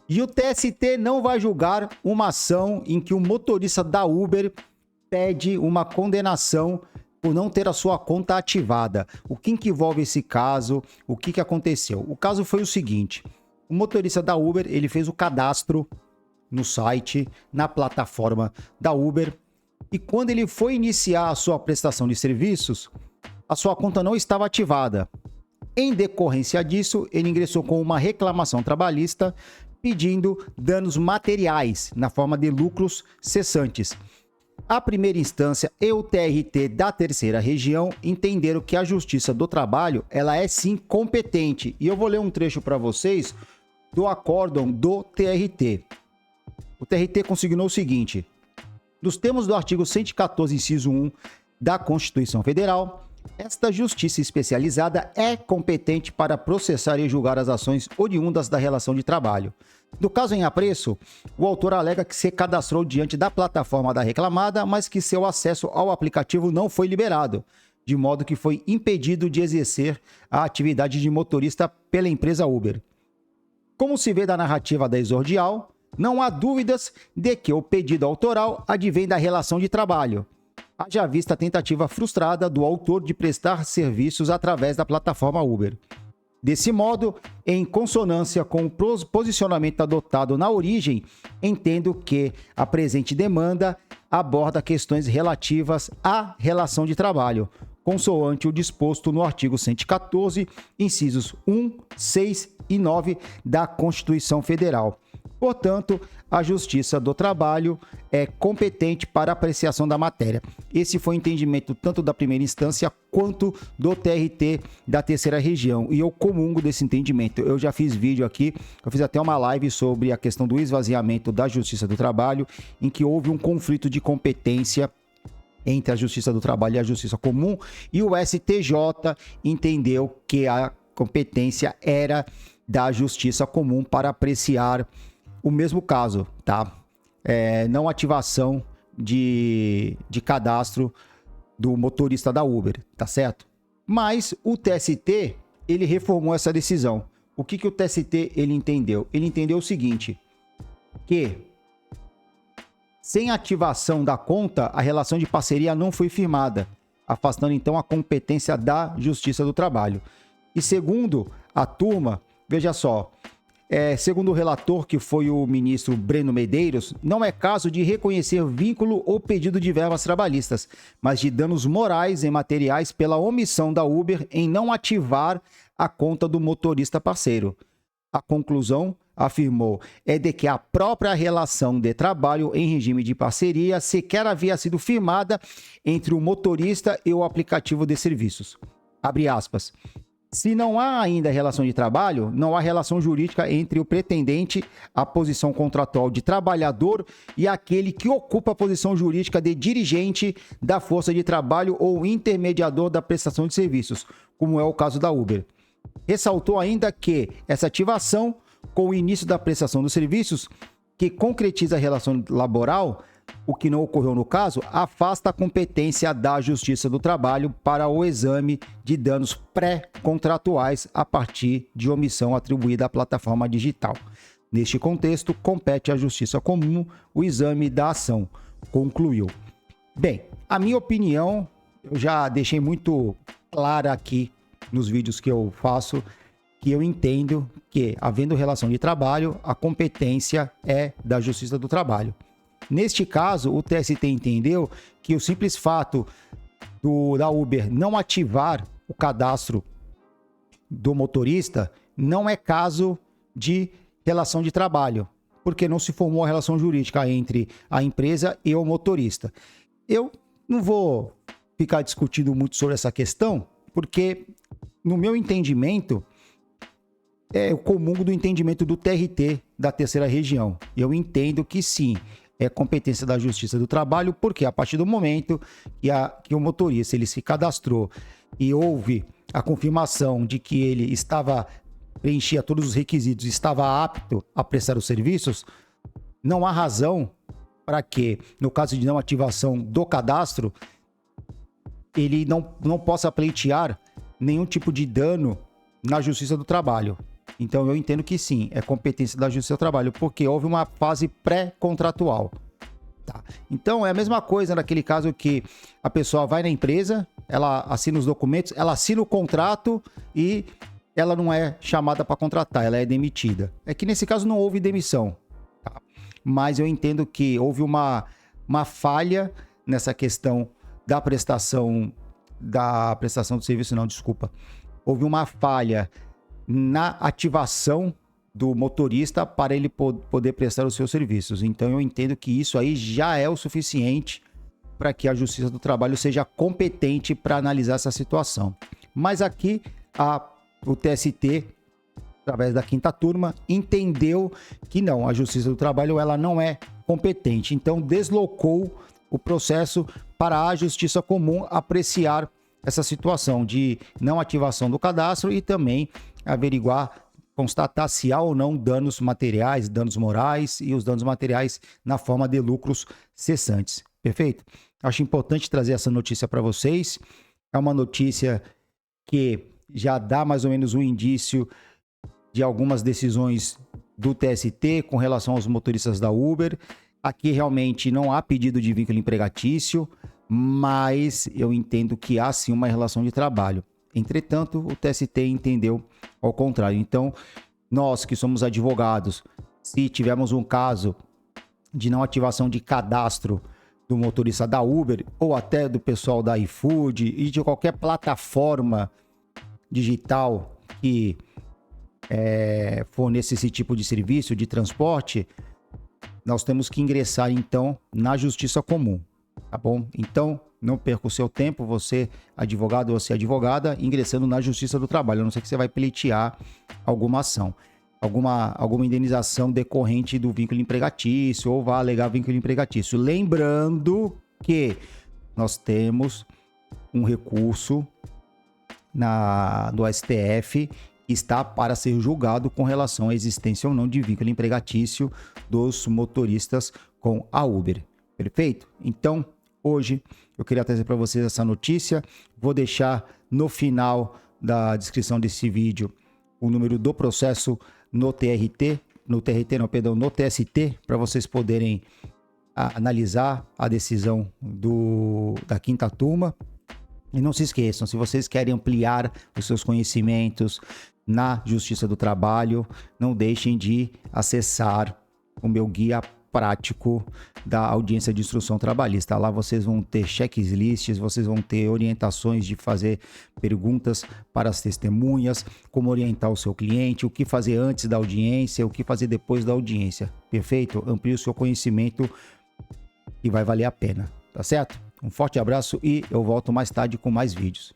E o TST não vai julgar uma ação em que o motorista da Uber pede uma condenação por não ter a sua conta ativada. O que envolve esse caso? O que aconteceu? O caso foi o seguinte: o motorista da Uber, ele fez o cadastro no site, na plataforma da Uber, e quando ele foi iniciar a sua prestação de serviços, a sua conta não estava ativada. Em decorrência disso, ele ingressou com uma reclamação trabalhista pedindo danos materiais na forma de lucros cessantes. A primeira instância e o TRT da terceira região entenderam que a Justiça do Trabalho ela é sim competente. E eu vou ler um trecho para vocês do acórdão do TRT. O TRT consignou o seguinte: nos termos do artigo 114, inciso 1 da Constituição Federal, esta justiça especializada é competente para processar e julgar as ações oriundas da relação de trabalho. No caso em apreço, o autor alega que se cadastrou diante da plataforma da reclamada, mas que seu acesso ao aplicativo não foi liberado, de modo que foi impedido de exercer a atividade de motorista pela empresa Uber. Como se vê da narrativa da exordial, não há dúvidas de que o pedido autoral advém da relação de trabalho, haja vista a tentativa frustrada do autor de prestar serviços através da plataforma Uber. Desse modo, em consonância com o posicionamento adotado na origem, entendo que a presente demanda aborda questões relativas à relação de trabalho, consoante o disposto no artigo 114, incisos 1, 6 e 9 da Constituição Federal. Portanto, a Justiça do Trabalho é competente para apreciação da matéria. Esse foi o entendimento tanto da primeira instância quanto do TRT da terceira região. E eu comungo desse entendimento. Eu já fiz vídeo aqui, eu fiz até uma live sobre a questão do esvaziamento da Justiça do Trabalho, em que houve um conflito de competência entre a Justiça do Trabalho e a Justiça Comum, e o STJ entendeu que a competência era da Justiça Comum para apreciar o mesmo caso, tá? Não ativação de cadastro do motorista da Uber, tá certo? Mas o TST, ele reformou essa decisão. O que o TST ele entendeu? Ele entendeu o seguinte, que sem ativação da conta, a relação de parceria não foi firmada, afastando então a competência da Justiça do Trabalho. E segundo a turma, veja só, segundo o relator, que foi o ministro Breno Medeiros, não é caso de reconhecer vínculo ou pedido de verbas trabalhistas, mas de danos morais e materiais pela omissão da Uber em não ativar a conta do motorista parceiro. A conclusão, afirmou, é de que a própria relação de trabalho em regime de parceria sequer havia sido firmada entre o motorista e o aplicativo de serviços. Abre aspas. Se não há ainda relação de trabalho, não há relação jurídica entre o pretendente à posição contratual de trabalhador e aquele que ocupa a posição jurídica de dirigente da força de trabalho ou intermediador da prestação de serviços, como é o caso da Uber. Ressaltou ainda que essa ativação, com o início da prestação dos serviços, que concretiza a relação laboral, o que não ocorreu no caso, afasta a competência da Justiça do Trabalho para o exame de danos pré-contratuais a partir de omissão atribuída à plataforma digital. Neste contexto, compete à Justiça Comum o exame da ação, concluiu. Bem, a minha opinião, eu já deixei muito clara aqui nos vídeos que eu faço, que eu entendo que, havendo relação de trabalho, a competência é da Justiça do Trabalho. Neste caso, o TST entendeu que o simples fato da Uber não ativar o cadastro do motorista não é caso de relação de trabalho, porque não se formou a relação jurídica entre a empresa e o motorista. Eu não vou ficar discutindo muito sobre essa questão, porque, no meu entendimento, é o comungo do entendimento do TRT da terceira região. Eu entendo que sim, é competência da Justiça do Trabalho, porque a partir do momento que o motorista ele se cadastrou e houve a confirmação de que ele preenchia todos os requisitos, estava apto a prestar os serviços, não há razão para que, no caso de não ativação do cadastro, ele não possa pleitear nenhum tipo de dano na Justiça do Trabalho. Então eu entendo que sim, é competência da Justiça do Trabalho, porque houve uma fase pré-contratual. Tá. Então é a mesma coisa naquele caso que a pessoa vai na empresa, ela assina os documentos, ela assina o contrato e ela não é chamada para contratar, ela é demitida. É que nesse caso não houve demissão, tá? Mas eu entendo que houve uma falha nessa questão da prestação do serviço, não, desculpa. Houve uma falha na ativação do motorista para ele poder prestar os seus serviços. Então eu entendo que isso aí já é o suficiente para que a Justiça do Trabalho seja competente para analisar essa situação. Mas aqui o TST, através da 5ª turma, entendeu que não, a Justiça do Trabalho ela não é competente. Então deslocou o processo para a Justiça Comum apreciar essa situação de não ativação do cadastro e também averiguar, constatar se há ou não danos materiais, danos morais e os danos materiais na forma de lucros cessantes. Perfeito? Acho importante trazer essa notícia para vocês. É uma notícia que já dá mais ou menos um indício de algumas decisões do TST com relação aos motoristas da Uber. Aqui realmente não há pedido de vínculo empregatício, mas eu entendo que há sim uma relação de trabalho. Entretanto, o TST entendeu ao contrário. Então, nós que somos advogados, se tivermos um caso de não ativação de cadastro do motorista da Uber ou até do pessoal da iFood e de qualquer plataforma digital que forneça esse tipo de serviço de transporte, nós temos que ingressar então na Justiça Comum, tá bom? Então, não perca o seu tempo, você advogado ou você advogada, ingressando na Justiça do Trabalho, a não ser que você vai pleitear alguma ação, alguma indenização decorrente do vínculo empregatício ou vá alegar vínculo empregatício. Lembrando que nós temos um recurso do STF que está para ser julgado com relação à existência ou não de vínculo empregatício dos motoristas com a Uber. Perfeito? Então, hoje eu queria trazer para vocês essa notícia. Vou deixar no final da descrição desse vídeo o número do processo no TST, para vocês poderem analisar a decisão da 5ª turma. E não se esqueçam, se vocês querem ampliar os seus conhecimentos na Justiça do Trabalho, não deixem de acessar o meu guia prático da audiência de instrução trabalhista. Lá vocês vão ter checklists, vocês vão ter orientações de fazer perguntas para as testemunhas, como orientar o seu cliente, o que fazer antes da audiência, o que fazer depois da audiência. Perfeito? Amplie o seu conhecimento e vai valer a pena, tá certo? Um forte abraço e eu volto mais tarde com mais vídeos.